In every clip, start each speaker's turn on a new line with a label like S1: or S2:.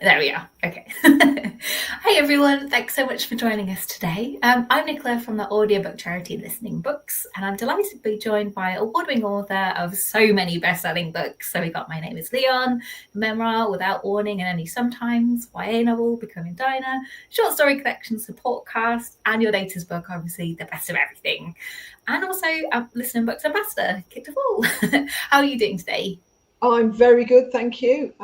S1: There we are. Okay. Hey everyone, thanks so much for joining us today. I'm Nicola from the audiobook charity Listening Books, and I'm delighted to be joined by award-winning author of so many best-selling books. So we got My Name is Leon, memoir Without Warning and Only Sometimes, YA novel Becoming Dinah, short story collection Support Cast, and your latest book, obviously, The Best of Everything. And also Listening Books ambassador, Kit de Waal. How are you doing today?
S2: I'm very good, thank you.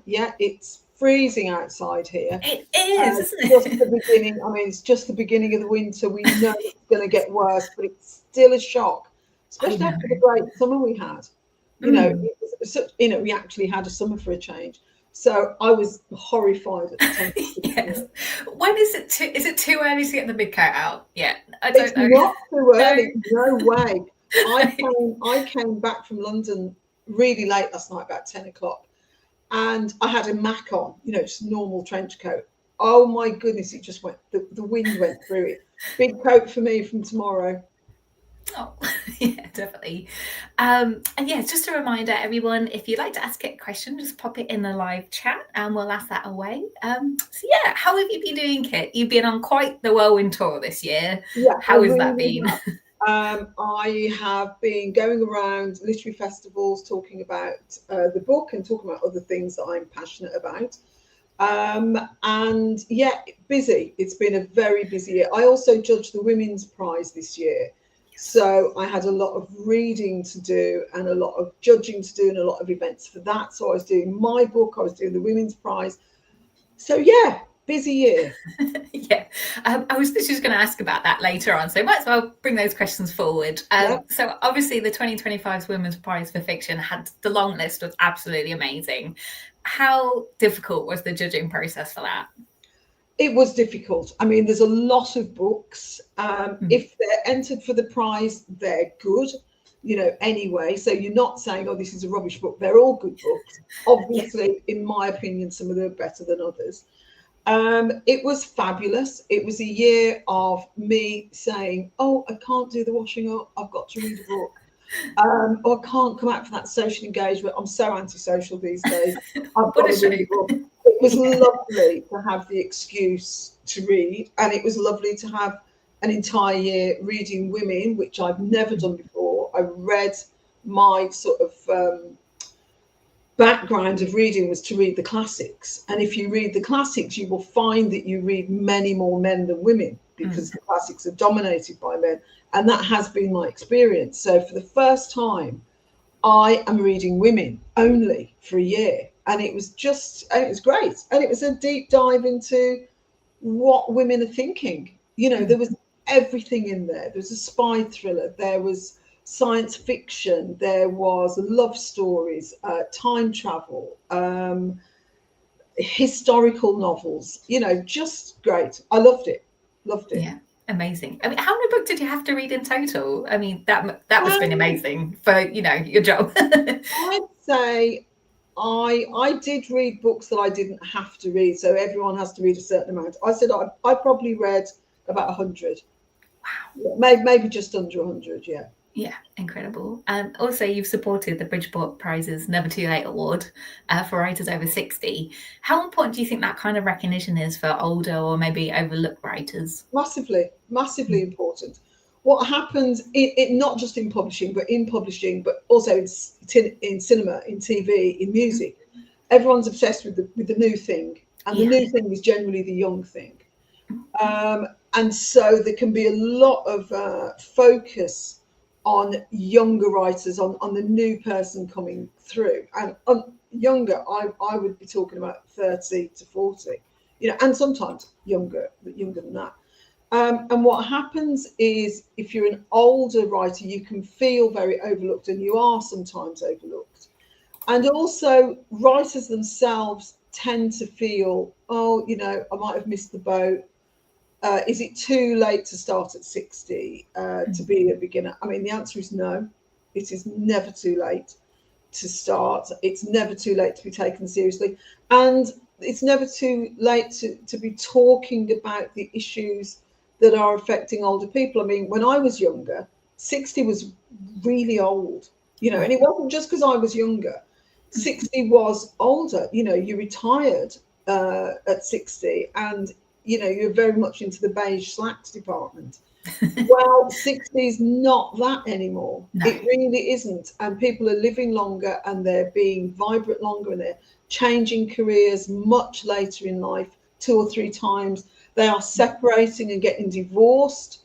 S2: Yeah, it's freezing outside here.
S1: It is, isn't it?
S2: Just the beginning. I mean, it's just the beginning of the winter. We know it's going to get worse, but it's still a shock, especially after the great summer we had. We actually had a summer for a change. So I was horrified at the temperature.
S1: Yes. When is it too early to get the big coat out? Yeah, I don't know.
S2: It's not too early. No way. I came back from London really late last night, about 10 o'clock, and I had a Mac on, just a normal trench coat. Oh my goodness, it just went, the wind went through it. Big coat for me from tomorrow.
S1: Oh, yeah, definitely. And yeah, just a reminder, everyone, if you'd like to ask it a question, just pop it in the live chat and we'll ask that away. So yeah, how have you been doing, Kit? You've been on quite the whirlwind tour this year.
S2: Yeah,
S1: how has that been?
S2: I have been going around literary festivals talking about the book and talking about other things that I'm passionate about. And yeah, busy. It's been a very busy year. I also judged the Women's Prize this year. So I had a lot of reading to do and a lot of judging to do and a lot of events for that. So I was doing my book, I was doing the Women's Prize. So yeah, busy year.
S1: Yeah, I was just going to ask about that later on, so might as well bring those questions forward. So obviously the 2025 Women's Prize for Fiction had the long list, was absolutely amazing. How difficult was the judging process for that?
S2: It was difficult. I mean, there's a lot of books. If they're entered for the prize, they're good, anyway. So you're not saying, oh, this is a rubbish book. They're all good books. Obviously, in my opinion, some of them are better than others. It was fabulous. It was a year of me saying, oh, I can't do the washing up. I've got to read a book. Or I can't come out for that social engagement. I'm so antisocial these days. I've got to read a book. It was lovely to have the excuse to read, and it was lovely to have an entire year reading women, which I've never done before. I read my sort of background of reading was to read the classics, and if you read the classics, you will find that you read many more men than women because the classics are dominated by men, and that has been my experience. So for the first time, I am reading women only for a year. And it was great. And it was a deep dive into what women are thinking. There was everything in there. There was a spy thriller. There was science fiction. There was love stories, time travel, historical novels, just great. I loved it.
S1: Yeah. Amazing. I mean, how many books did you have to read in total? I mean, that must have been amazing for, your job.
S2: I'd say I did read books that I didn't have to read, so everyone has to read a certain amount. I said I probably read about 100.
S1: Wow.
S2: Maybe just under 100, yeah.
S1: Yeah, incredible. And also you've supported the Bridgeport Prize's Never Too Late award for writers over 60. How important do you think that kind of recognition is for older or maybe overlooked writers?
S2: Massively important. What happens, not just in publishing, but also in cinema, in TV, in music, everyone's obsessed with the new thing, and the new thing is generally the young thing. And so there can be a lot of focus on younger writers, on the new person coming through, and on younger, I would be talking about 30 to 40, and sometimes younger than that. And what happens is, if you're an older writer, you can feel very overlooked, and you are sometimes overlooked. And also, writers themselves tend to feel, oh, I might have missed the boat. Is it too late to start at 60 to be a beginner? I mean, the answer is no. It is never too late to start. It's never too late to be taken seriously. And it's never too late to be talking about the issues that are affecting older people. I mean, when I was younger, 60 was really old, and it wasn't just because I was younger. 60 was older, you retired at 60, and you're very much into the beige slacks department. Well, 60 is not that anymore.
S1: No.
S2: It really isn't. And people are living longer, and they're being vibrant longer, and they're changing careers much later in life, 2 or 3 times. They are separating and getting divorced,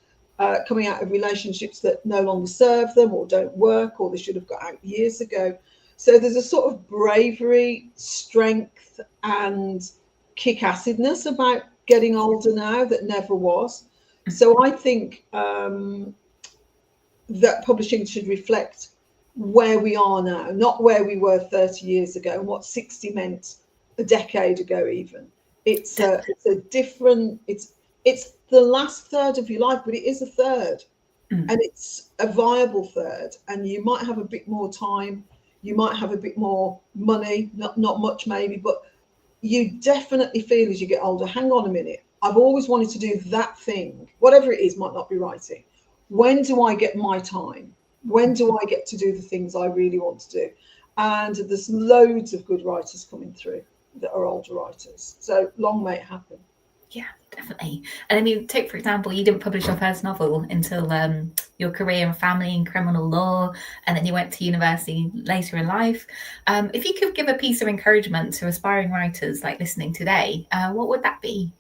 S2: coming out of relationships that no longer serve them or don't work, or they should have got out years ago. So there's a sort of bravery, strength, and kick-assedness about getting older now that never was. So I think that publishing should reflect where we are now, not where we were 30 years ago and what 60 meant a decade ago even. It's a different, it's the last third of your life, but it is a third. And it's a viable third. And you might have a bit more time, you might have a bit more money, not much maybe, but you definitely feel as you get older, hang on a minute, I've always wanted to do that thing, whatever it is, might not be writing. When do I get my time? When do I get to do the things I really want to do? And there's loads of good writers coming through that are older writers. So long may it happen.
S1: Yeah, definitely. And I mean, take for example, you didn't publish your first novel until your career in family and criminal law, and then you went to university later in life. If you could give a piece of encouragement to aspiring writers like listening today, what would that be?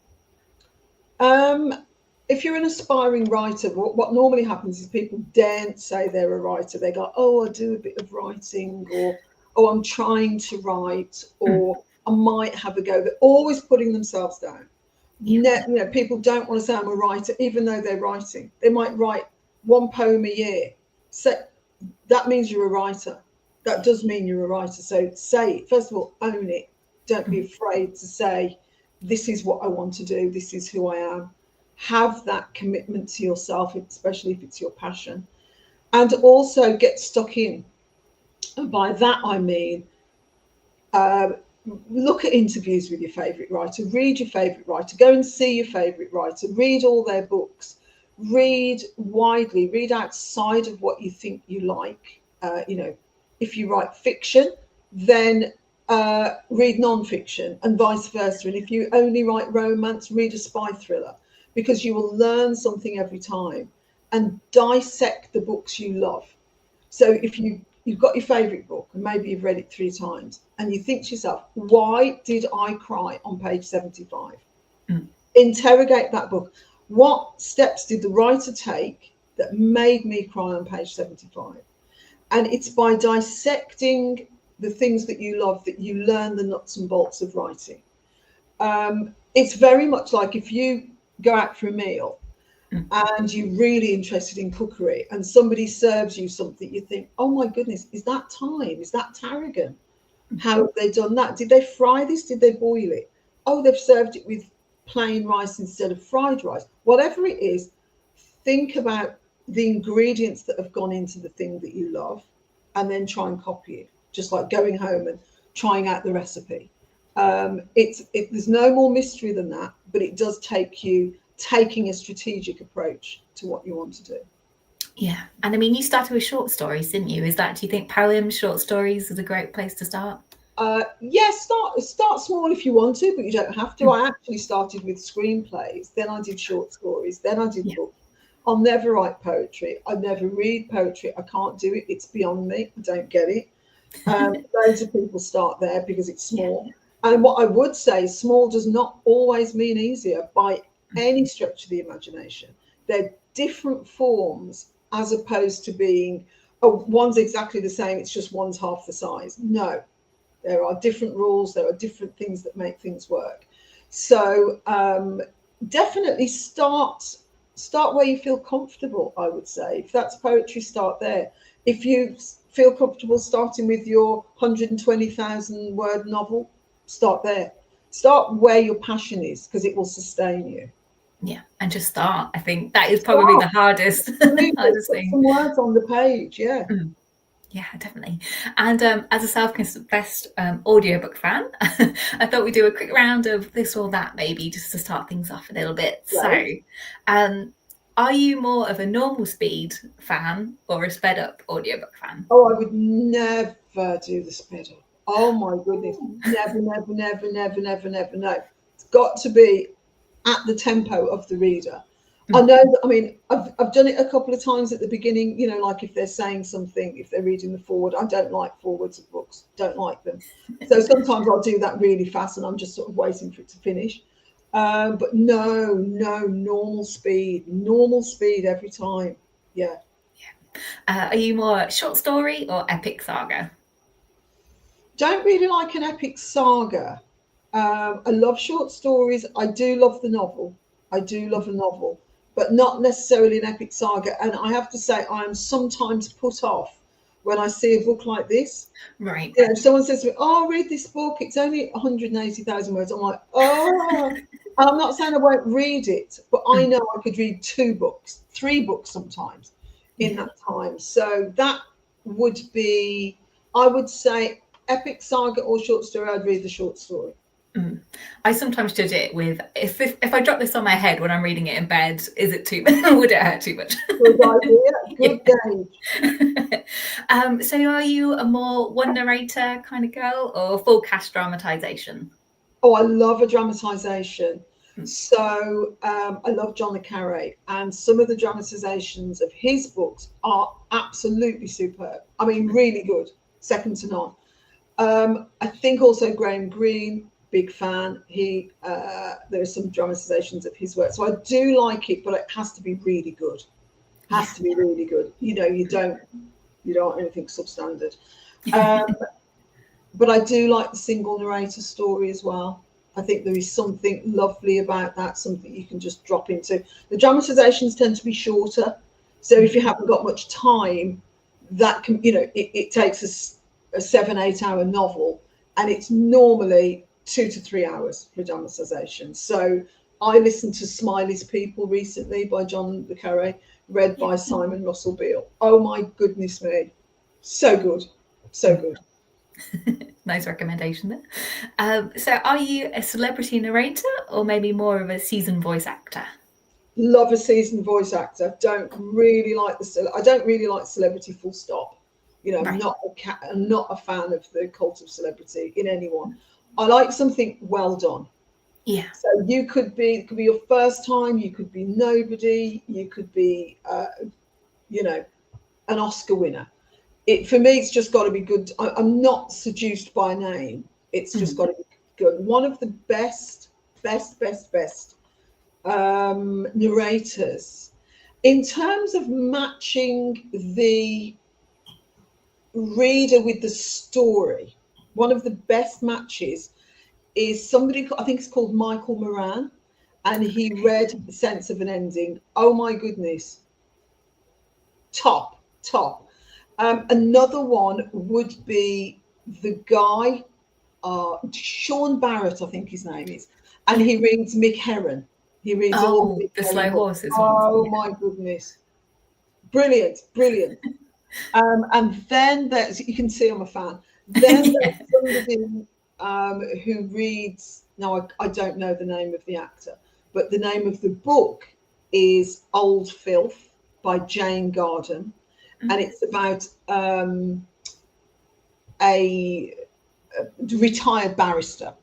S2: If you're an aspiring writer, what normally happens is people daren't say they're a writer. They go, oh, I do a bit of writing, or oh, I'm trying to write, or I might have a go. They're always putting themselves down. Yeah. People don't want to say I'm a writer, even though they're writing. They might write 1 poem a year. So that means you're a writer. That does mean you're a writer. So say it. First of all, own it. Don't be afraid to say, this is what I want to do. This is who I am. Have that commitment to yourself, especially if it's your passion. And also get stuck in. And by that, I mean, look at interviews with your favourite writer, read your favourite writer, go and see your favourite writer, read all their books, read widely, read outside of what you think you like. If you write fiction, then read non-fiction, and vice versa. And if you only write romance, read a spy thriller, because you will learn something every time, and dissect the books you love. So if you've got your favourite book and maybe you've read it 3 times, and you think to yourself, why did I cry on page 75? Interrogate that book. What steps did the writer take that made me cry on page 75? And it's by dissecting the things that you love that you learn the nuts and bolts of writing. It's very much like if you go out for a meal and you're really interested in cookery, and somebody serves you something, you think, oh my goodness, is that thyme? Is that tarragon? How have they done that? Did they fry this? Did they boil it? Oh, they've served it with plain rice instead of fried rice. Whatever it is, think about the ingredients that have gone into the thing that you love, and then try and copy it. Just like going home and trying out the recipe. There's no more mystery than that, but it does take you taking a strategic approach to what you want to do.
S1: Yeah. And I mean, you started with short stories, didn't you? Do you think poems, short stories is a great place to start?
S2: Yes, start small if you want to, but you don't have to. I actually started with screenplays, then I did short stories, then I did books. I'll never write poetry. I never read poetry. I can't do it. It's beyond me. I don't get it. Loads of people start there because it's small. And what I would say, small does not always mean easier by any stretch of the imagination. They're different forms, as opposed to being, oh, one's exactly the same, it's just one's half the size. No, there are different rules, there are different things that make things work. So definitely start where you feel comfortable, I would say. If that's poetry, start there. If you feel comfortable starting with your 120,000 word novel, start there. Start where your passion is, because it will sustain you.
S1: Yeah, and just start. I think that is probably the hardest thing.
S2: Put some words on the page, yeah.
S1: Yeah, definitely. And as a self-confessed audiobook fan, I thought we'd do a quick round of this or that, maybe, just to start things off a little bit. Right. So, are you more of a normal speed fan or a sped up audiobook fan?
S2: Oh, I would never do the sped up. Oh my goodness. Never, never, never, never, never, never, no. It's got to be at the tempo of the reader. I know that, I mean, I've done it a couple of times at the beginning, you know, like if they're saying something, if they're reading the forward. I don't like forwards of books, don't like them. So sometimes I'll do that really fast and I'm just sort of waiting for it to finish. But no, normal speed every time. Yeah.
S1: Are you more short story or epic saga?
S2: Don't really like an epic saga. I love short stories. I do love the novel. I do love a novel, but not necessarily an epic saga. And I have to say, I am sometimes put off when I see a book like this.
S1: Right.
S2: You know, if someone says to me, "Oh, read this book. It's only 180,000 words." I'm like, "Oh." And I'm not saying I won't read it, but I know I could read 2 books, 3 books sometimes in that time. So that would be, I would say, epic saga or short story. I'd read the short story.
S1: I sometimes judge it with if I drop this on my head when I'm reading it in bed, is it too much? Would it hurt too much?
S2: Good idea. Good gauge.
S1: So are you a more one narrator kind of girl or full cast dramatization?
S2: Oh, I love a dramatisation. So I love John le Carré, and some of the dramatisations of his books are absolutely superb. I mean, really good, second to none. I think also Graham Greene, big fan. There are some dramatisations of his work, so I do like it, but it has to be really good. Has to be really good. You know, you don't want anything substandard. But I do like the single narrator story as well. I think there is something lovely about that, something you can just drop into. The dramatizations tend to be shorter. So if you haven't got much time, that can, you know, it takes a 7-8 hour novel and it's normally 2 to 3 hours for dramatization. So I listened to Smiley's People recently by John le Carré, read by Simon Russell Beale. Oh my goodness me. So good. So good.
S1: Nice recommendation there. So are you a celebrity narrator or maybe more of a seasoned voice actor?
S2: Love a seasoned voice actor. Don't really like I don't really like celebrity full stop. You know,
S1: Right.
S2: I'm not a fan of the cult of celebrity in anyone. I like something well done.
S1: Yeah.
S2: So it could be your first time, you could be nobody, you could be you know, an Oscar winner. For me, it's just got to be good. I'm not seduced by name. It's just got to be good. One of the best narrators in terms of matching the reader with the story. One of the best matches is somebody, I think it's called Michael Moran, and he read The Sense of an Ending. Oh my goodness. Top. Another one would be the guy, Sean Barrett, I think his name is, and he reads Mick Herron. He reads all the
S1: the
S2: Mick
S1: slow
S2: Herron books.
S1: horses
S2: Oh
S1: ones.
S2: my goodness. Brilliant. And then you can see I'm a fan. Then there's somebody who reads, now I don't know the name of the actor, but the name of the book is Old Filth by Jane Garden. And it's about a retired barrister.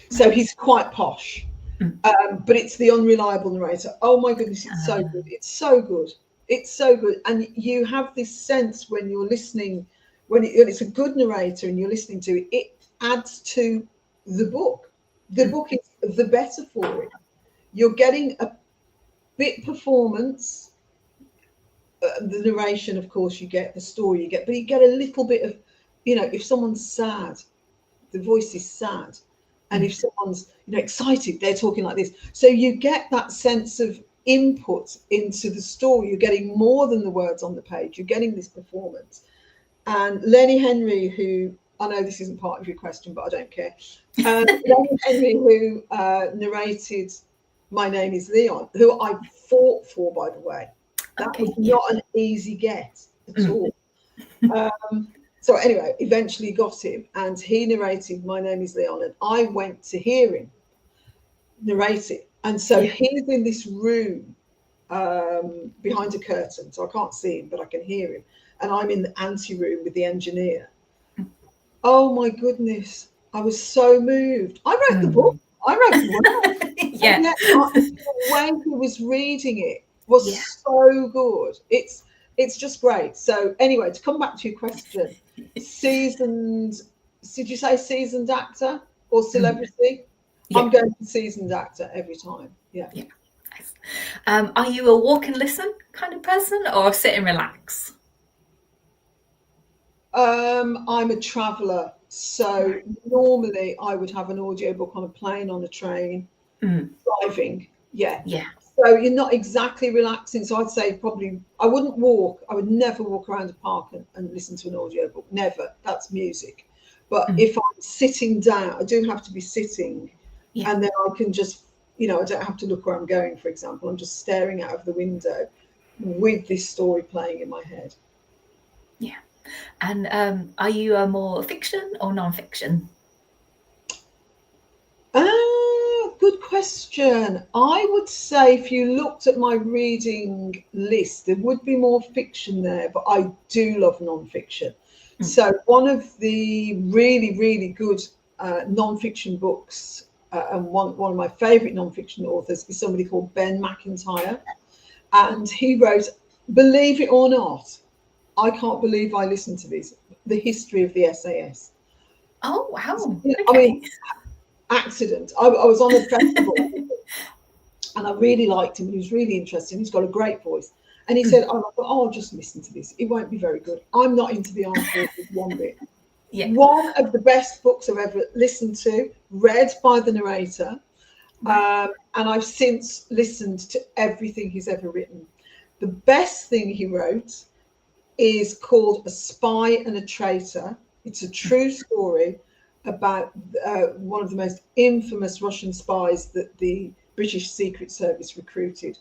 S2: So he's quite posh, but it's the unreliable narrator. Oh my goodness, it's so good. It's so good. It's so good. And you have this sense when you're listening, when it's a good narrator and you're listening to it, it adds to the book. The book is the better for it. You're getting a bit performance. The narration, of course, you get the story, but you get a little bit of, you know, if someone's sad, the voice is sad, and if someone's, you know, excited, they're talking like this. So you get that sense of input into the story. You're getting more than the words on the page. You're getting this performance. And Lenny Henry, who, I know this isn't part of your question, but I don't care. Lenny Henry, who narrated My Name is Leon, who I fought for, by the way. That was not an easy get at all. So anyway, eventually got him, and he narrated My Name is Leon, and I went to hear him narrate it. And so he's in this room behind a curtain, so I can't see him, but I can hear him. And I'm in the ante room with the engineer. Oh my goodness, I was so moved. I wrote the book. I wrote the work.
S1: Yeah.
S2: And yet, the way he was reading it was
S1: Yeah.
S2: so good. It's just great. So anyway, to come back to your question, seasoned. Did you say seasoned actor or celebrity?
S1: Yeah.
S2: I'm going for seasoned actor every time. Yeah.
S1: Yeah. Nice. Are you a walk and listen kind of person or sit and relax?
S2: I'm a traveller, so normally I would have an audiobook on a plane, on a train, driving. Yeah.
S1: Yeah.
S2: So you're not exactly relaxing. So I'd say probably I wouldn't walk. I would never walk around a park and listen to an audiobook. Never. That's music. But if I'm sitting down, I do have to be sitting,
S1: Yeah.
S2: and then I can just, I don't have to look where I'm going, for example. I'm just staring out of the window with this story playing in my head.
S1: Yeah. And are you a more fiction or non-fiction?
S2: Good question. I would say if you looked at my reading list, there would be more fiction there, but I do love non-fiction. So one of the really, really good non-fiction books, and one of my favourite non-fiction authors is somebody called Ben McIntyre. And he wrote, believe it or not, I can't believe I listened to this, The History of the SAS.
S1: Oh, wow.
S2: I
S1: Okay.
S2: mean, accident. I was on a festival and I really liked him. He was really interesting. He's got a great voice. And he said, I'll just listen to this. It won't be very good. I'm not into the armed forces one bit.
S1: Yeah.
S2: One of the best books I've ever listened to, read by the narrator. And I've since listened to everything he's ever written. The best thing he wrote is called A Spy and a Traitor. It's a true story about one of the most infamous Russian spies that the British Secret Service recruited.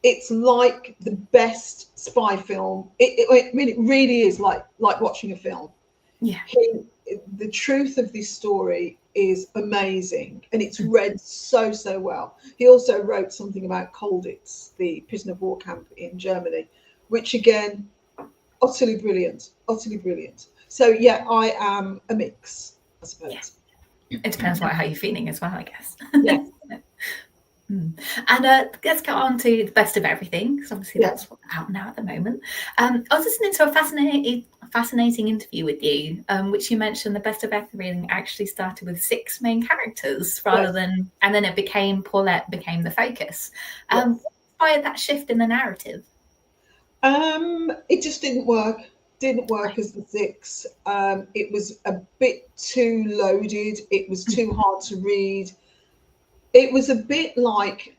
S2: It's like the best spy film. I mean, it really is like watching a film.
S1: Yeah.
S2: The truth of this story is amazing, and it's read so well. He also wrote something about Colditz, the prisoner of war camp in Germany, which again, utterly brilliant. So yeah, I am a mix, I suppose.
S1: Yeah. It depends on how you're feeling as well, I guess.
S2: Yeah.
S1: And let's get on to the best of everything, because obviously that's what's out now at the moment. I was listening to a fascinating interview with you, which you mentioned the best of everything actually started with 6 main characters rather than, and then it became Paulette became the focus. What inspired that shift in the narrative?
S2: It just didn't work. Didn't work as the 6. It was a bit too loaded. It was too hard to read. It was a bit like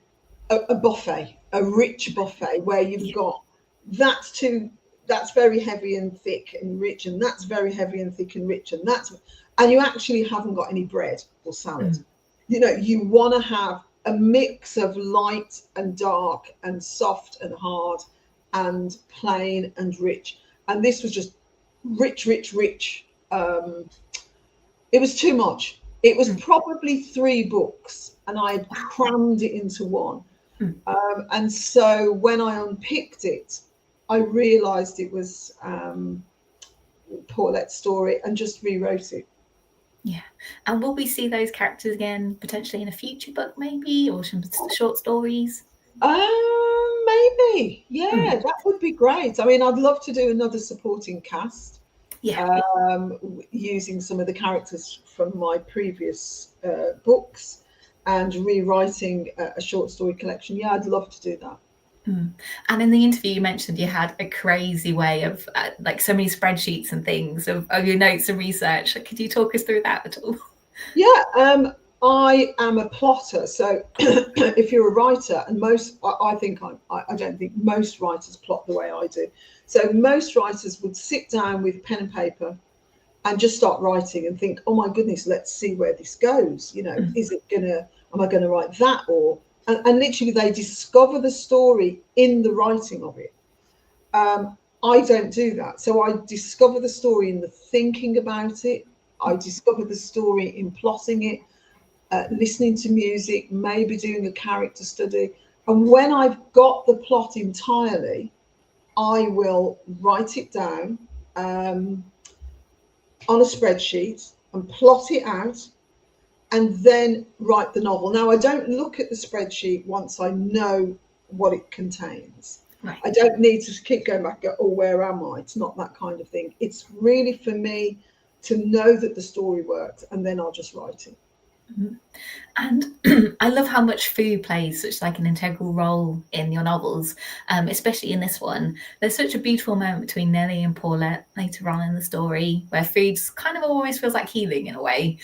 S2: a buffet, a rich buffet, where you've got that's very heavy and thick and rich, and that's very heavy and thick and rich, and you actually haven't got any bread or salad. You want to have a mix of light and dark and soft and hard and plain and rich. And this was just rich. It was too much. It was probably 3 books, and I had crammed it into one. And so when I unpicked it, I realised it was Paulette's story and just rewrote it.
S1: Yeah. And will we see those characters again, potentially in a future book, maybe, or some short stories?
S2: Maybe. Yeah, that would be great. I mean, I'd love to do another supporting cast.
S1: Yeah.
S2: Using some of the characters from my previous books and rewriting a short story collection. Yeah, I'd love to do that.
S1: And in the interview, you mentioned you had a crazy way of like so many spreadsheets and things of your notes and research. Could you talk us through that at all?
S2: Yeah, I am a plotter. So if you're a writer, and I don't think most writers plot the way I do. So most writers would sit down with pen and paper and just start writing and think, oh my goodness, let's see where this goes. Am I gonna write that? And literally they discover the story in the writing of it. I don't do that. So I discover the story in the thinking about it. I discover the story in plotting it, listening to music, maybe doing a character study. And when I've got the plot entirely, I will write it down, on a spreadsheet and plot it out and then write the novel. Now, I don't look at the spreadsheet once I know what it contains.
S1: Right.
S2: I don't need to keep going back and go, oh, where am I? It's not that kind of thing. It's really for me to know that the story works, and then I'll just write it.
S1: Mm-hmm. And I love how much food plays such like an integral role in your novels, especially in this one. There's such a beautiful moment between Nellie and Paulette later on in the story where food kind of almost feels like healing in a way.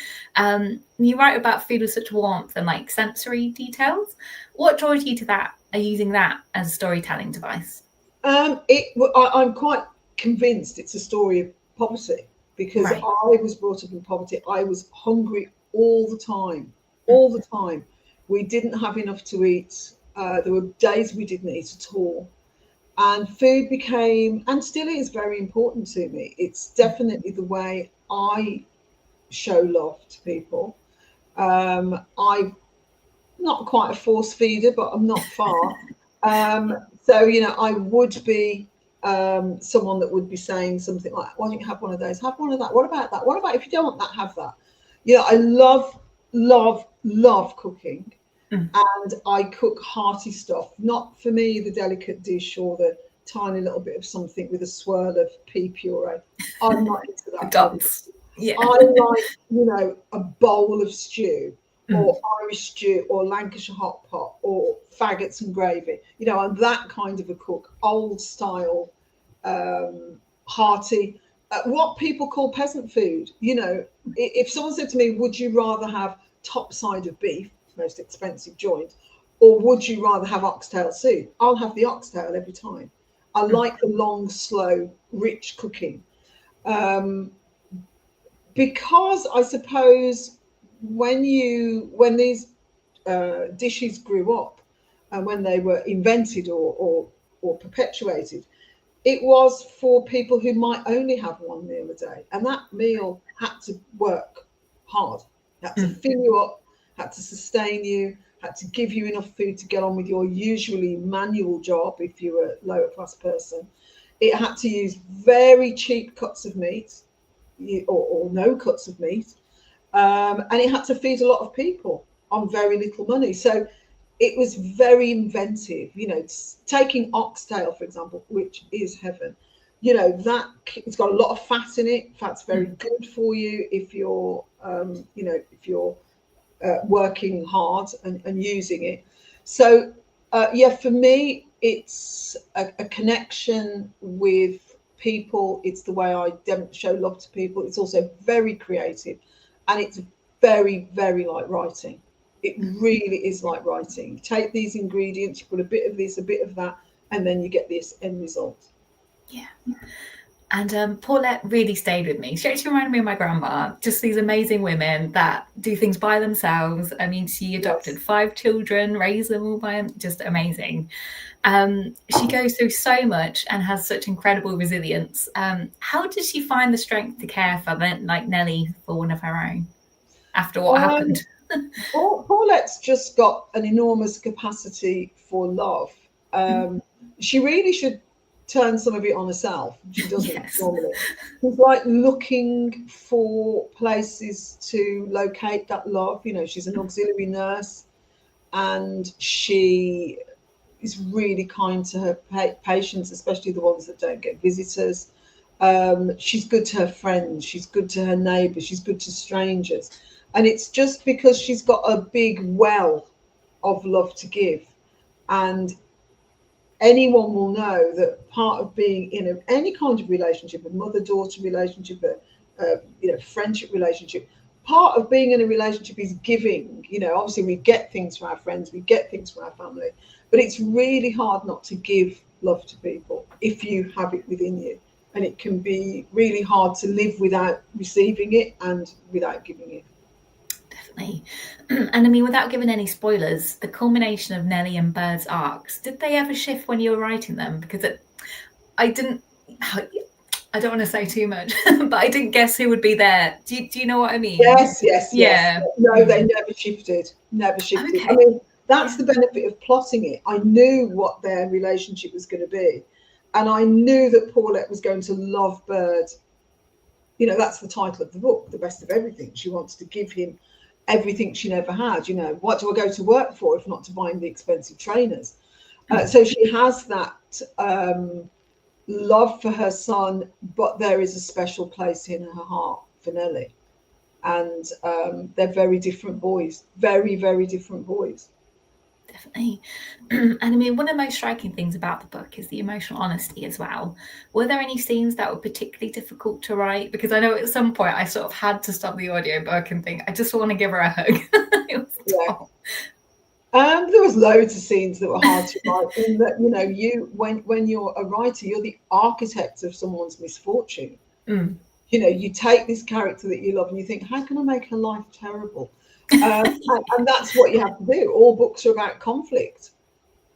S1: You write about food with such warmth and like sensory details. What draws you to that, using that as a storytelling device?
S2: I'm quite convinced it's a story of poverty, because
S1: Right.
S2: I was brought up in poverty. I was hungry all the time, all the time. We didn't have enough to eat. There were days we didn't eat at all. And food became, and still is, very important to me. It's definitely the way I show love to people. I'm not quite a force feeder, but I'm not far. So, I would be someone that would be saying something like, why don't you have one of those? Have one of that. What about that? What about if you don't want that, have that? I love cooking. And I cook hearty stuff. Not for me the delicate dish or the tiny little bit of something with a swirl of pea puree. I'm not into that.
S1: Dots. Yeah.
S2: I like, a bowl of stew, or Irish stew, or Lancashire hot pot, or faggots and gravy. I'm that kind of a cook, old style, hearty, what people call peasant food. If someone said to me, would you rather have top side of beef, most expensive joint, or would you rather have oxtail soup? I'll have the oxtail every time. I like the long, slow, rich cooking. Because I suppose when these dishes grew up and when they were invented or perpetuated, it was for people who might only have one meal a day, and that meal had to work hard, had to fill you up, had to sustain you, had to give you enough food to get on with your usually manual job if you were a lower class person. It had to use very cheap cuts of meat, or no cuts of meat, and it had to feed a lot of people on very little money. So it was very inventive. Taking oxtail, for example, which is heaven. That it's got a lot of fat in it. Fat's very good for you if you're working hard and using it. So for me, it's a connection with people. It's the way I show love to people. It's also very creative, and it's very, very like writing. It really is like writing. You take these ingredients, you put a bit of this, a bit of that, and then you get this end result.
S1: Yeah. And Paulette really stayed with me. She actually reminded me of my grandma, just these amazing women that do things by themselves. I mean, she adopted 5 children, raised them all by them, just amazing. She goes through so much and has such incredible resilience. How did she find the strength to care for like Nellie for one of her own after what happened?
S2: Paulette's just got an enormous capacity for love. She really should turn some of it on herself. She doesn't normally. She's like looking for places to locate that love. She's an auxiliary nurse, and she is really kind to her patients, especially the ones that don't get visitors. She's good to her friends. She's good to her neighbours. She's good to strangers. And it's just because she's got a big well of love to give. And anyone will know that part of being in any kind of relationship, a mother-daughter relationship, a friendship relationship, part of being in a relationship is giving. Obviously we get things from our friends, we get things from our family, but it's really hard not to give love to people if you have it within you. And it can be really hard to live without receiving it and without giving it.
S1: Definitely. And I mean, without giving any spoilers, the culmination of Nellie and Bird's arcs, did they ever shift when you were writing them? Because I don't want to say too much, but I didn't guess who would be there. Do you know what I mean?
S2: Yes.
S1: Yeah.
S2: No, they never shifted.
S1: Okay.
S2: I mean, that's the benefit of plotting it. I knew what their relationship was going to be. And I knew that Paulette was going to love Bird You know, that's the title of the book, The Best of Everything. She wants to give him everything she never had. You know, what do I go to work for if not to buy the expensive trainers? So she has that love for her son, but there is a special place in her heart for Nellie. And they're very different boys, very, very different boys.
S1: Definitely. And I mean, one of the most striking things about the book is the emotional honesty as well. Were there any scenes that were particularly difficult to write? Because I know at some point I sort of had to stop the audiobook and think, I just want to give her a hug. It was tough.
S2: There was loads of scenes that were hard to write. In that, you know, when you're a writer, you're the architect of someone's misfortune. You know, you take this character that you love and you think, how can I make her life terrible? And that's what you have to do. All books are about conflict.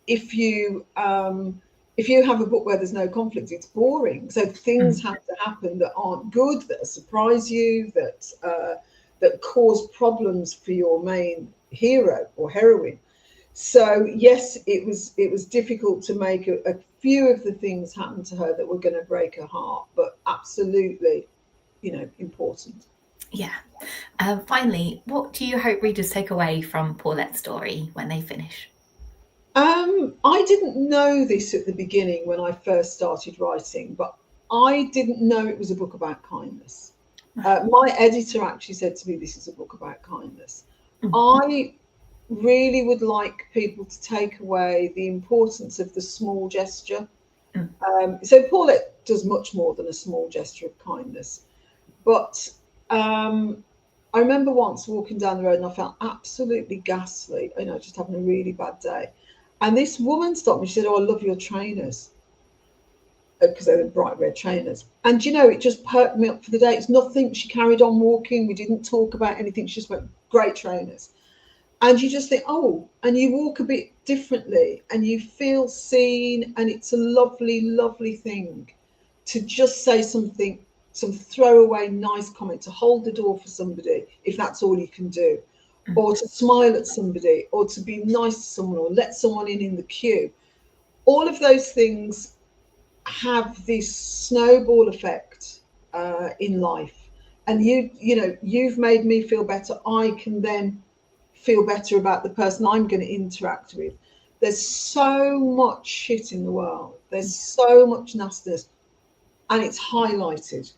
S2: If you have a book where there's no conflict, it's boring. So things have to happen that aren't good, that surprise you, that cause problems for your main hero or heroine. So yes, it was difficult to make a few of the things happen to her that were going to break her heart, but absolutely, you know, important.
S1: Yeah. Finally, what do you hope readers take away from Paulette's story when they finish?
S2: I didn't know this at the beginning when I first started writing, but I didn't know it was a book about kindness. My editor actually said to me, this is a book about kindness. I really would like people to take away the importance of the small gesture. So Paulette does much more than a small gesture of kindness. But I remember once walking down the road and I felt absolutely ghastly, you know, just having a really bad day. And this woman stopped me. She said, "Oh, I love your trainers," because they were bright red trainers. And, you know, it just perked me up for the day. It's nothing. She carried on walking. We didn't talk about anything. She just went, "Great trainers." And you just think, oh, and you walk a bit differently and you feel seen. And it's a lovely, lovely thing to just say something, some throwaway nice comment, to hold the door for somebody if that's all you can do, or to smile at somebody, or to be nice to someone, or let someone in the queue. All of those things have this snowball effect in life. And you know, you've made me feel better. I can then feel better about the person I'm going to interact with. There's so much shit in the world. There's so much nastiness, and it's highlighted.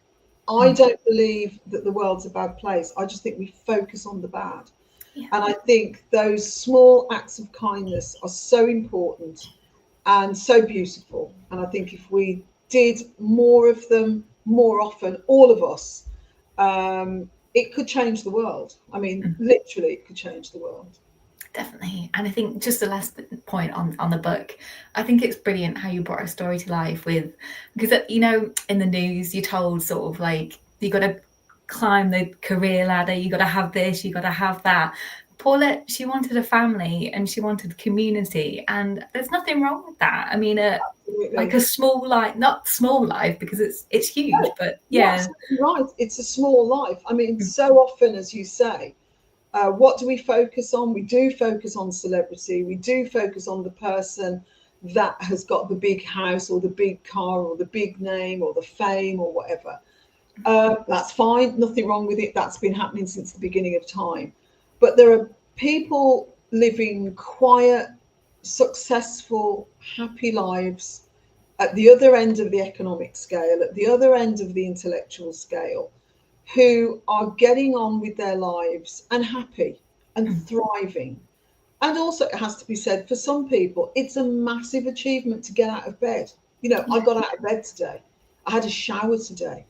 S2: I don't believe that the world's a bad place. I just think we focus on the bad.
S1: Yeah.
S2: And I think those small acts of kindness are so important and so beautiful. And I think if we did more of them more often, all of us, it could change the world. I mean, literally, it could change the world.
S1: Definitely. And I think just the last point on the book, I think it's brilliant how you brought a story to life with, because, you know, in the news, you're told sort of like, you got to climb the career ladder, you got to have this, you got to have that. Paulette, she wanted a family and she wanted community, and there's nothing wrong with that. I mean, like a small life, not small life because it's huge, but yeah.
S2: Right. It's a small life. I mean, so often, as you say, what do we focus on? We do focus on celebrity. We do focus on the person that has got the big house or the big car or the big name or the fame or whatever. That's fine. Nothing wrong with it. That's been happening since the beginning of time. But there are people living quiet, successful, happy lives at the other end of the economic scale, at the other end of the intellectual scale, who are getting on with their lives and happy and thriving. And also, it has to be said, for some people, it's a massive achievement to get out of bed. You know, I got out of bed today. I had a shower today.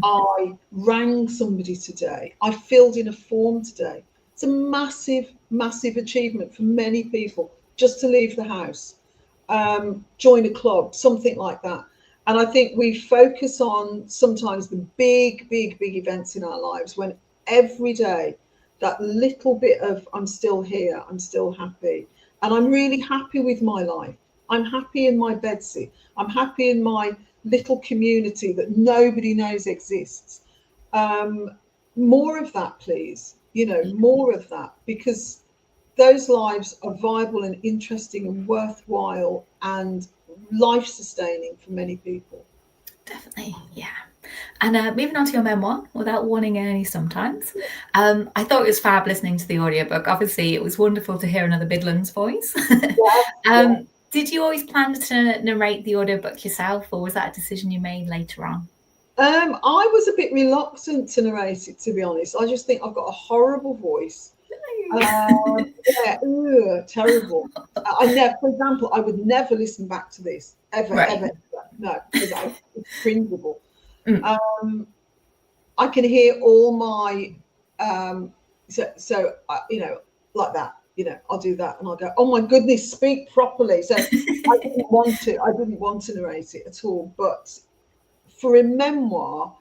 S2: I rang somebody today. I filled in a form today. It's a massive, massive achievement for many people just to leave the house, join a club, something like that. And I think we focus on sometimes the big, big, big events in our lives, when every day that little bit of I'm still here, I'm still happy, and I'm really happy with my life. I'm happy in my bedsit. I'm happy in my little community that nobody knows exists. More of that, please. You know, more of that, because those lives are viable and interesting and worthwhile and life sustaining for many people.
S1: Definitely, yeah. And moving on to your memoir, Without Warning Only Sometimes, I thought it was fab listening to the audiobook. Obviously, it was wonderful to hear another Bidlan's voice.
S2: Yeah.
S1: Did you always plan to narrate the audiobook yourself, or was that a decision you made later on?
S2: I was a bit reluctant to narrate it, to be honest. I just think I've got a horrible voice. Yeah, terrible. For example, I would never listen back to this ever,
S1: Right.
S2: ever. No, because it's cringeable.
S1: Mm.
S2: I can hear all my, like that. I'll do that, and I'll go, "Oh my goodness, speak properly." So I didn't want to. I didn't want to narrate it at all. But for a memoir,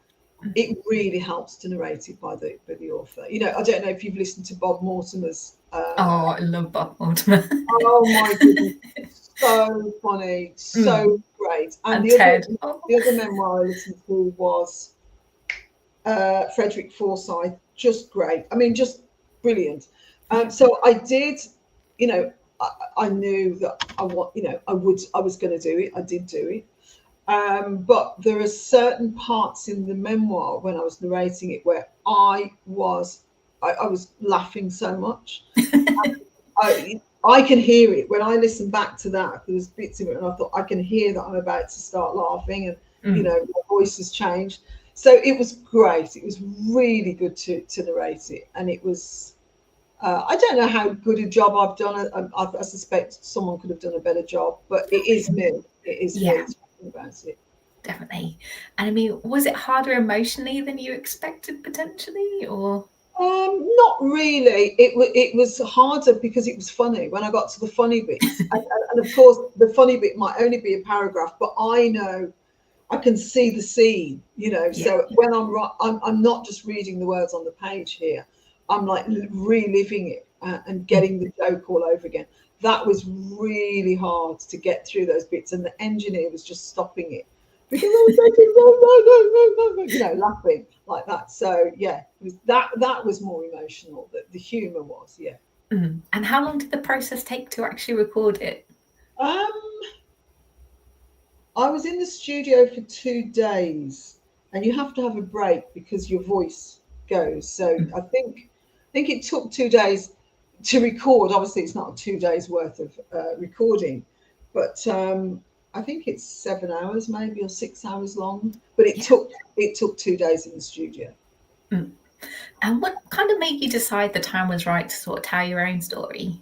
S2: it really helps to narrate it by the author. I don't know if you've listened to Bob Mortimer's.
S1: Oh, I love Bob Mortimer.
S2: Oh my goodness, so funny, so great. And
S1: Ted.
S2: The other memoir I listened to was Frederick Forsyth. Just great. I mean, just brilliant. So I did. I knew that I was going to do it. I did do it. But there are certain parts in the memoir when I was narrating it where I was laughing so much. I can hear it when I listen back to that. There was bits of it, and I thought I can hear that I'm about to start laughing, and my voice has changed. So it was great. It was really good to narrate it, and it was. I don't know how good a job I've done. I suspect someone could have done a better job, but it is me. It is me talking about it.
S1: Definitely. And I mean, was it harder emotionally than you expected potentially, or?
S2: Not really. It was harder because it was funny when I got to the funny bits, and of course the funny bit might only be a paragraph, but I know I can see the scene. So when I'm not just reading the words on the page here. I'm like reliving it and getting the joke all over again. That was really hard to get through those bits, and the engineer was just stopping it because I was no, laughing like that. So yeah, it was that was more emotional. The humour was, yeah.
S1: And how long did the process take to actually record it?
S2: I was in the studio for 2 days, and you have to have a break because your voice goes. So I think it took 2 days to record. Obviously, it's not 2 days worth of recording, but I think it's 7 hours, maybe, or 6 hours long. But it took 2 days in the studio.
S1: And what kind of made you decide the time was right to sort of tell your own story?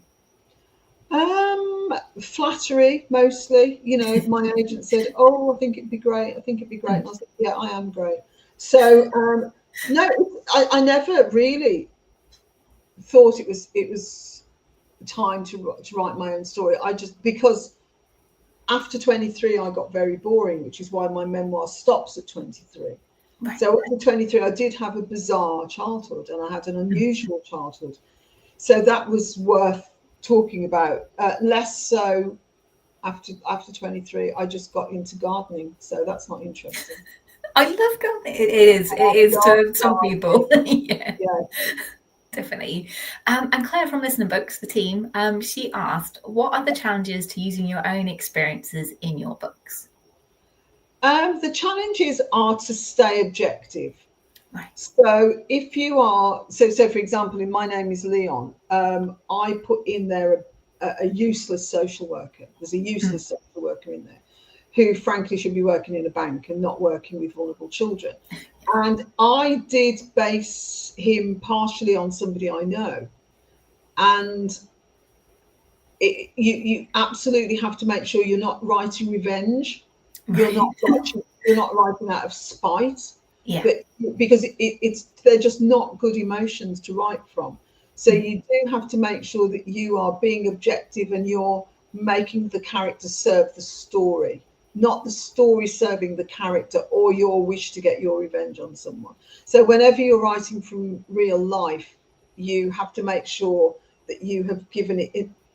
S2: Flattery mostly. My agent said, "Oh, I think it'd be great. I think it'd be great." And I said, "Yeah, I am great." So no, I never really thought it was time to write my own story. Because after 23 I got very boring, which is why my memoir stops at 23. Right. So at 23 I did have a bizarre childhood, and I had an unusual childhood, so that was worth talking about. Less so after 23. I just got into gardening, so that's not interesting.
S1: I love gardening. It is to some people. Yeah. Definitely. And Claire from Listener Books, the team, she asked, what are the challenges to using your own experiences in your books?
S2: The challenges are to stay objective.
S1: Right.
S2: So if you are, so for example, in My Name is Leon, I put in there a useless social worker. There's a useless social worker in there who frankly should be working in a bank and not working with vulnerable children. And I did base him partially on somebody I know. And you absolutely have to make sure you're not writing revenge. Right. You're not writing out of spite.
S1: Yeah.
S2: Because they're just not good emotions to write from. So you do have to make sure that you are being objective and you're making the character serve the story, not the story serving the character or your wish to get your revenge on someone. So whenever you're writing from real life, you have to make sure that you have given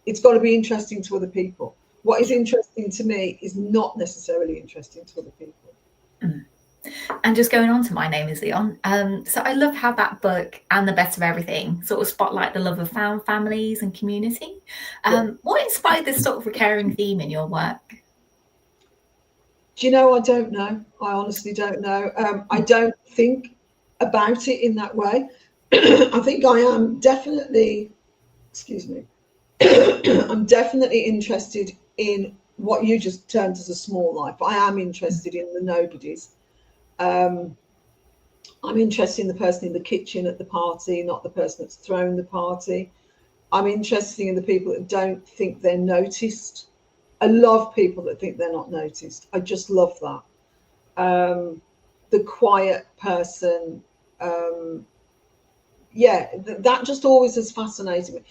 S2: it's got to be interesting to other people. What is interesting to me is not necessarily interesting to other people.
S1: And just going on to My Name is Leon. So I love how that book and The Best of Everything sort of spotlight the love of found families and community. What inspired this sort of recurring theme in your work?
S2: Do you know, I don't know. I honestly don't know. I don't think about it in that way. I think I am definitely, excuse me, I'm definitely interested in what you just termed as a small life. I am interested in the nobodies. Um, I'm interested in the person in the kitchen at the party, not the person that's thrown the party. I'm interested in the people that don't think they're noticed. I love people that think they're not noticed. I just love that. The quiet person, um, yeah, that just always has fascinated me.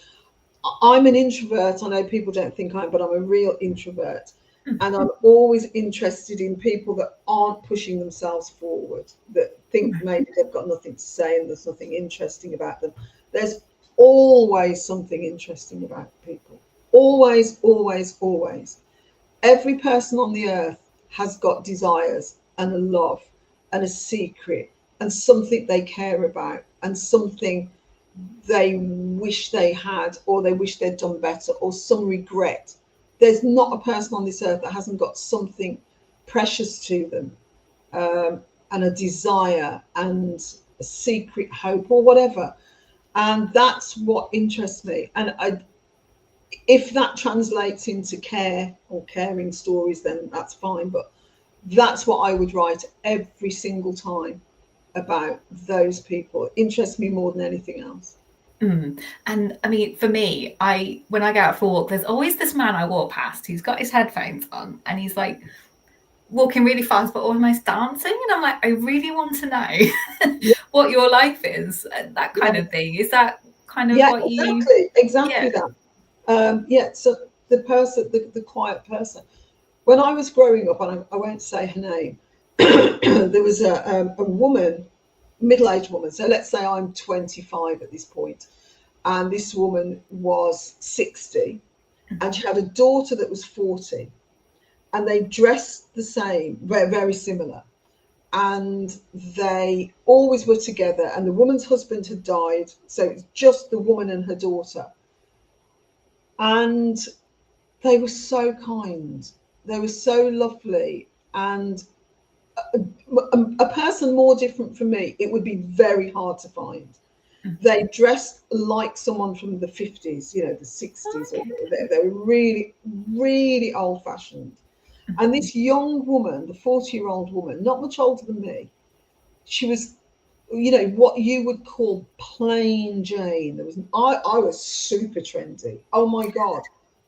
S2: I'm an introvert. I know people don't think I am, but I'm a real introvert. And I'm always interested in people that aren't pushing themselves forward, that think maybe they've got nothing to say and there's nothing interesting about them. There's always something interesting about people. Always, always, always. Every person on the earth has got desires and a love and a secret and something they care about and something they wish they had or they wish they'd done better or some regret. There's not a person on this earth that hasn't got something precious to them, and a desire and a secret hope or whatever. And that's what interests me. And if that translates into care or caring stories, then that's fine. But that's what I would write every single time about those people. It interests me more than anything else.
S1: And I mean, for me, when I go out for a walk, there's always this man I walk past who's got his headphones on and he's like walking really fast, but almost dancing. And I'm like, I really want to know
S2: Yeah,
S1: what your life is, that kind
S2: yeah,
S1: of thing. Is that kind of
S2: yeah,
S1: what you,
S2: exactly
S1: yeah.
S2: that. Yeah, so the quiet person. When I was growing up, and I won't say her name, there was a woman, middle-aged woman. So let's say I'm 25 at this point, and this woman was 60, and she had a daughter that was 40, and they dressed the same, very, very similar. And they always were together, and the woman's husband had died, so it's just the woman and her daughter. And they were so kind, they were so lovely, and a person more different from me, it would be very hard to find. They dressed like someone from the 50s, the 60s, or
S1: Okay.
S2: they were really, really old fashioned. And this young woman, the 40-year-old woman, not much older than me, she was, what you would call plain Jane. I was super trendy. Oh my God.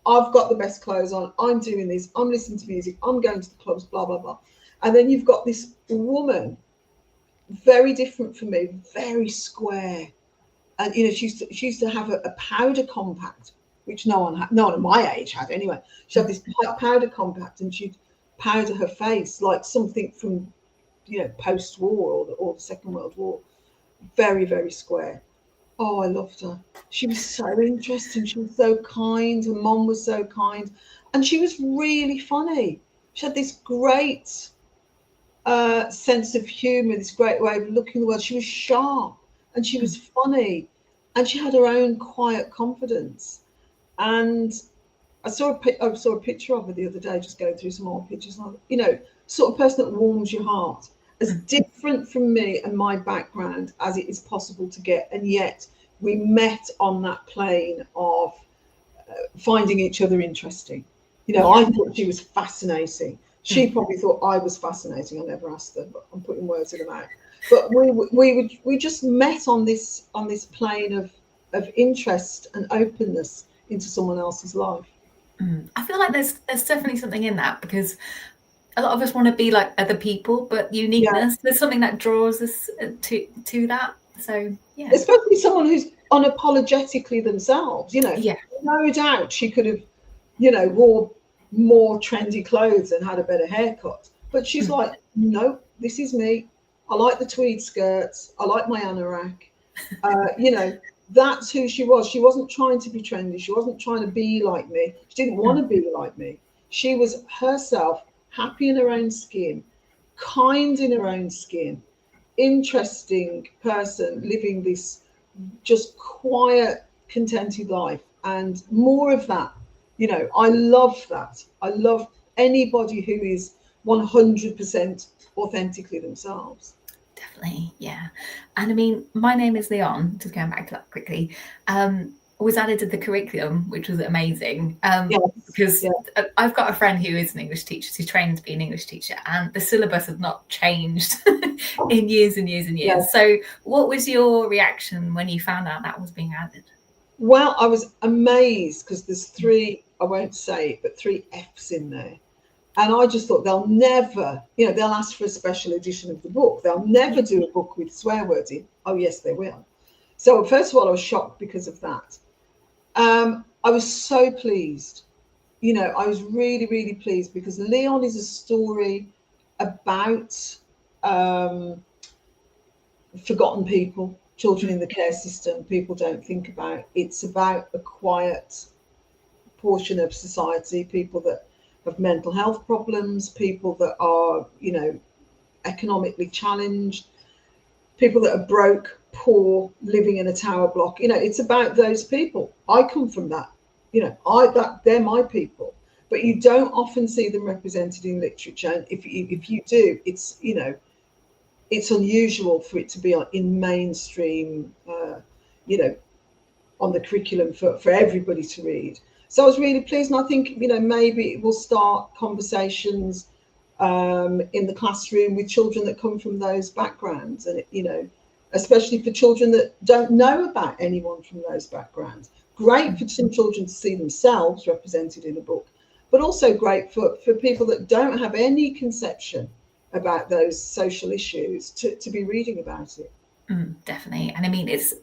S2: I've got the best clothes on. I'm doing this. I'm listening to music. I'm going to the clubs, blah, blah, blah. And then you've got this woman, very different from me, very square. And she used to have a powder compact, which no one at my age had anyway. She had this powder compact, and she'd powder her face like something from post-war or the Second World War. Very, very square. Oh, I loved her. She was so interesting. She was so kind. Her mom was so kind, and she was really funny. She had this great sense of humour, this great way of looking at the world. She was sharp and she was funny, and she had her own quiet confidence. And I saw a picture of her the other day, just going through some old pictures. Sort of person that warms your heart, as different from me and my background as it is possible to get, and yet we met on that plane of finding each other interesting. I thought she was fascinating. She probably thought I was fascinating. I never asked her, but I'm putting words in her mouth. But we just met on this plane of interest and openness into someone else's life.
S1: I feel like there's definitely something in that, because a lot of us want to be like other people, but
S2: Yeah,
S1: uniqueness, there's something that draws us to that. So yeah.
S2: especially someone who's unapologetically themselves.
S1: Yeah.
S2: No doubt she could have, wore more trendy clothes and had a better haircut. But she's like, no, this is me. I like the tweed skirts. I like my anorak. That's who she was. She wasn't trying to be trendy. She wasn't trying to be like me. She didn't want to be like me. She was herself, happy in her own skin, kind in her own skin, interesting person living this just quiet, contented life, and more of that. I love that. I love anybody who is 100% authentically themselves.
S1: Definitely, yeah. And I mean, My Name is Leon, just going back to that quickly, was added to the curriculum, which was amazing.
S2: Yes,
S1: Because
S2: yeah.
S1: I've got a friend who is an English teacher, who's trained to be an English teacher, and the syllabus has not changed in years and years and years.
S2: Yes.
S1: So what was your reaction when you found out that was being added?
S2: Well, I was amazed because there's three, I won't say it, but three F's in there. And I just thought they'll never, they'll ask for a special edition of the book. They'll never do a book with swear words in. Oh, yes, they will. So first of all, I was shocked because of that. I was so pleased. I was really, really pleased because Leon is a story about forgotten people, children in the care system, people don't think about. It's about a quiet portion of society, people that have mental health problems, people that are, economically challenged, people that are broke, poor, living in a tower block. It's about those people. I come from that. They're my people. But you don't often see them represented in literature. And if you do, it's unusual for it to be in mainstream, on the curriculum for everybody to read. So I was really pleased, and I think maybe it will start conversations in the classroom with children that come from those backgrounds, and especially for children that don't know about anyone from those backgrounds. Great for some children to see themselves represented in a book, but also great for people that don't have any conception about those social issues to be reading about it.
S1: Definitely. And I mean, it's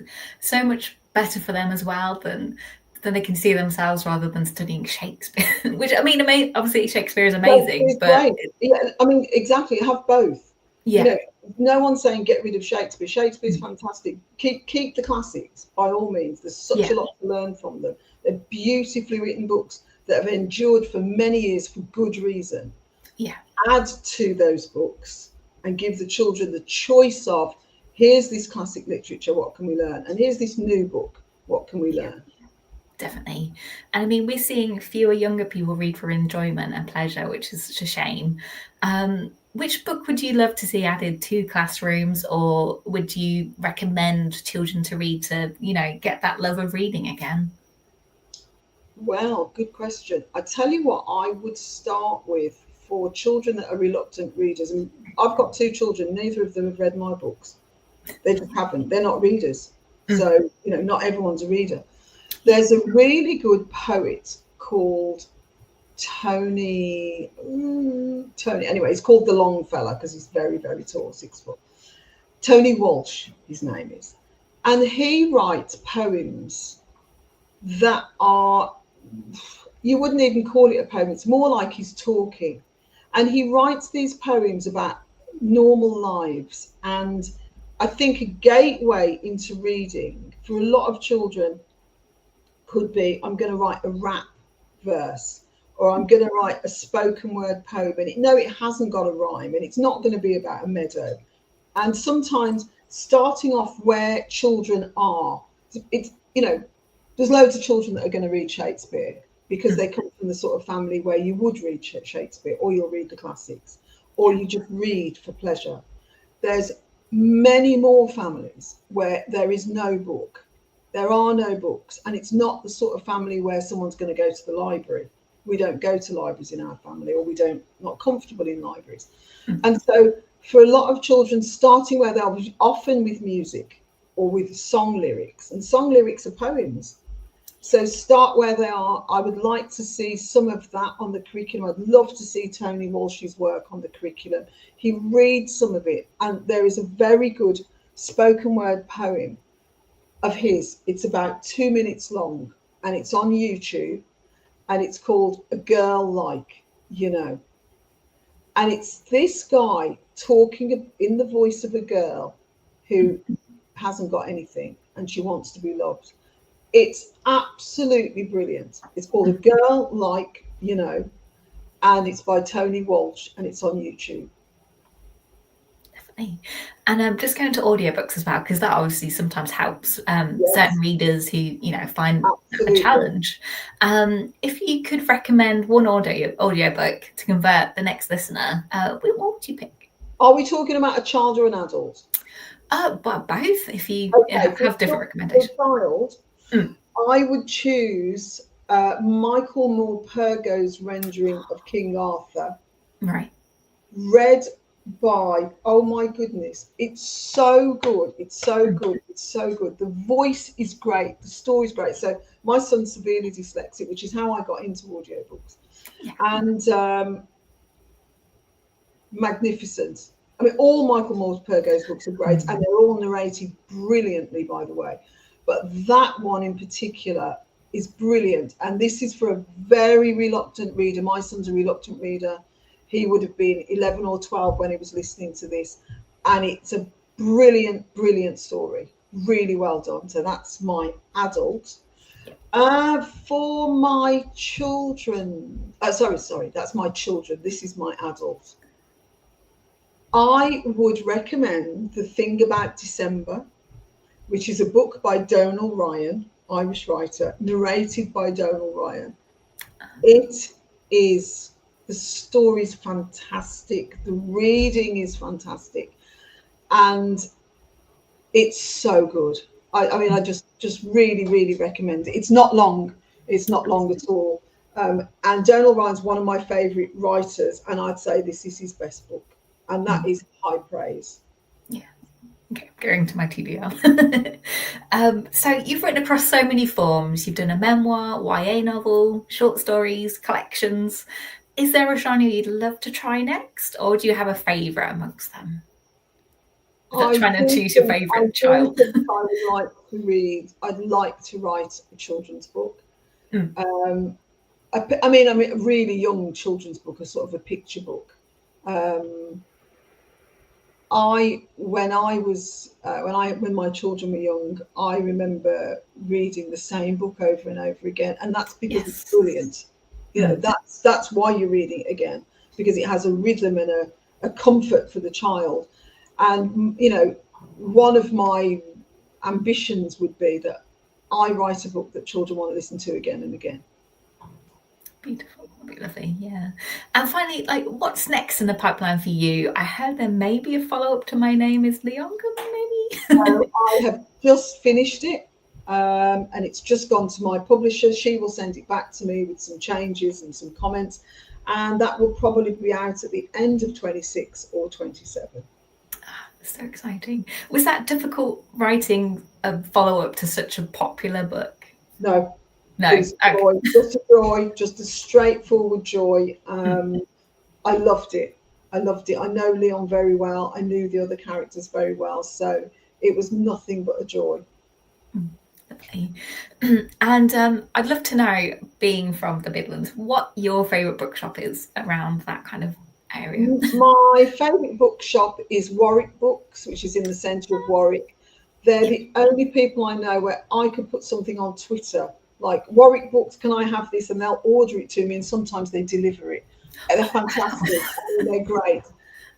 S1: so much better for them as well than they can see themselves rather than studying Shakespeare, which I mean, obviously Shakespeare is amazing, but
S2: great. Yeah, I mean, exactly. Have both.
S1: yeah,
S2: No one's saying get rid of Shakespeare. Shakespeare's fantastic. Keep the classics by all means. There's such a lot to learn from them. They're beautifully written books that have endured for many years for good reason.
S1: Yeah.
S2: Add to those books and give the children the choice of, here's this classic literature, what can we learn? And here's this new book, what can we learn?
S1: Definitely. And I mean, we're seeing fewer younger people read for enjoyment and pleasure, which is such a shame. Which book would you love to see added to classrooms, or would you recommend children to read to, get that love of reading again?
S2: Well, good question. I tell you what, I would start with for children that are reluctant readers. And I've got two children, neither of them have read my books. They just haven't. They're not readers. So, not everyone's a reader. There's a really good poet called Tony. Anyway, he's called the Long Fella because he's very, very tall, 6 foot. Tony Walsh, his name is. And he writes poems that are, you wouldn't even call it a poem. It's more like he's talking. And he writes these poems about normal lives. And I think a gateway into reading for a lot of children could be, I'm going to write a rap verse, or I'm going to write a spoken word poem. And it hasn't got a rhyme, and it's not going to be about a meadow. And sometimes starting off where children are, it's, there's loads of children that are going to read Shakespeare because they come from the sort of family where you would read Shakespeare, or you'll read the classics, or you just read for pleasure. There's many more families where there is no book. There are no books, and it's not the sort of family where someone's going to go to the library. We don't go to libraries in our family, or we not comfortable in libraries. And so for a lot of children, starting where they are, often with music or with song lyrics, and song lyrics are poems. So start where they are. I would like to see some of that on the curriculum. I'd love to see Tony Walsh's work on the curriculum. He reads some of it, and there is a very good spoken word poem of his. It's about 2 minutes long, and it's on YouTube, and it's called A Girl Like, And it's this guy talking in the voice of a girl who hasn't got anything and she wants to be loved. It's absolutely brilliant. It's called A Girl Like, and it's by Tony Walsh, and it's on YouTube.
S1: And just going to audiobooks as well, because that obviously sometimes helps
S2: Yes,
S1: certain readers who, find a
S2: absolutely.
S1: challenge. If you could recommend one audiobook to convert the next listener, what would you pick?
S2: Are we talking about a child or an adult?
S1: But both, if you
S2: Okay,
S1: have different
S2: for
S1: recommendations.
S2: a child,
S1: Mm.
S2: I would choose Michael Morpurgo's rendering of King Arthur,
S1: Right.
S2: read by, oh my goodness, it's so good. It's so good. It's so good. The voice is great. The story's great. So my son's severely dyslexic, which is how I got into audiobooks.
S1: Yeah.
S2: And magnificent. I mean, all Michael Morpurgo's books are great, and they're all narrated brilliantly, by the way. But that one in particular is brilliant. And this is for a very reluctant reader. My son's a reluctant reader. He would have been 11 or 12 when he was listening to this. And it's a brilliant, brilliant story. Really well done. So that's my adult. For my children, sorry, that's my children. This is my adult. I would recommend The Thing About December, which is a book by Donal Ryan, Irish writer, narrated by Donal Ryan. The story's fantastic, the reading is fantastic, and it's so good. I mean, I just really, really recommend it. It's not long at all. And Donal Ryan's one of my favourite writers, and I'd say this is his best book, and that is high praise.
S1: Yeah. Okay, going to my TBR. So you've written across so many forms. You've done a memoir, YA novel, short stories, collections. Is there a genre you'd love to try next, or do you have a favourite amongst them? Is that trying to choose your favourite child?
S2: I would like to read. I'd like to write a children's book. I mean, a really young children's book, a sort of a picture book. When my children were young, I remember reading the same book over and over again, and that's because it's brilliant. That's why you're reading it again, because it has a rhythm and a comfort for the child. And one of my ambitions would be that I write a book that children want to listen to again and again.
S1: Beautiful. That'd be lovely. Yeah. And finally, what's next in the pipeline for you? I heard there may be a follow-up to My Name is Leonga, maybe?
S2: I have just finished it, and it's just gone to my publisher. She will send it back to me with some changes and some comments, and that will probably be out at the end of 26 or 27.
S1: So exciting. Was that difficult writing a follow-up to such a popular book?
S2: No.
S1: Just
S2: a joy, just a straightforward joy. I loved it. I know Leon very well. I knew the other characters very well. So it was nothing but a joy.
S1: Lovely. And I'd love to know, being from the Midlands, what your favourite bookshop is around that kind of area.
S2: My favourite bookshop is Warwick Books, which is in the centre of Warwick. They're the only people I know where I could put something on Twitter, like Warwick Books, can I have this? And they'll order it to me, and sometimes they deliver it. They're fantastic. They're great.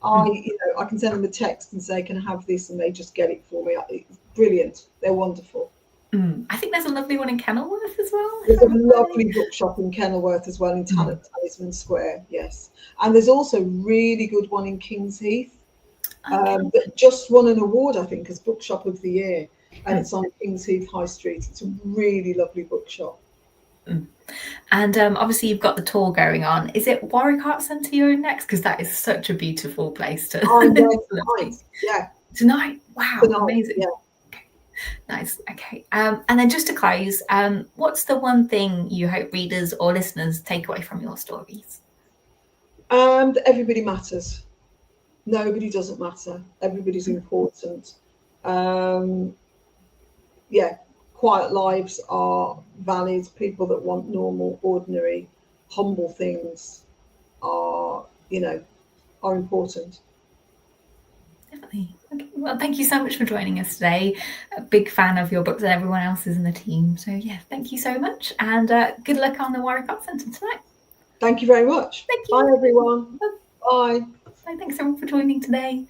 S2: I can send them a text and say, can I have this? And they just get it for me. It's brilliant. They're wonderful.
S1: I think there's a lovely one in Kenilworth as well.
S2: There's a lovely bookshop in Kenilworth as well, in Talisman Square, yes. And there's also a really good one in Kings Heath that just won an award, I think, as Bookshop of the Year. And it's on Kings Heath High Street. It's a really lovely bookshop.
S1: And obviously you've got the tour going on. Is it Warwick Arts Centre you're next? Because that is such a beautiful place to...
S2: Tonight, yeah.
S1: Tonight? Wow, amazing.
S2: Yeah.
S1: Nice. Okay. And then just to close, what's the one thing you hope readers or listeners take away from your stories?
S2: That everybody matters. Nobody doesn't matter. Everybody's important. Quiet lives are valid. People that want normal, ordinary, humble things are important.
S1: Definitely. Okay. Well, thank you so much for joining us today. A big fan of your books and everyone else is in the team. So yeah, thank you so much, and good luck on the Warwick Arts Centre tonight.
S2: Thank you very much.
S1: Thank you.
S2: Bye everyone. Bye.
S1: Bye. Thanks everyone for joining today.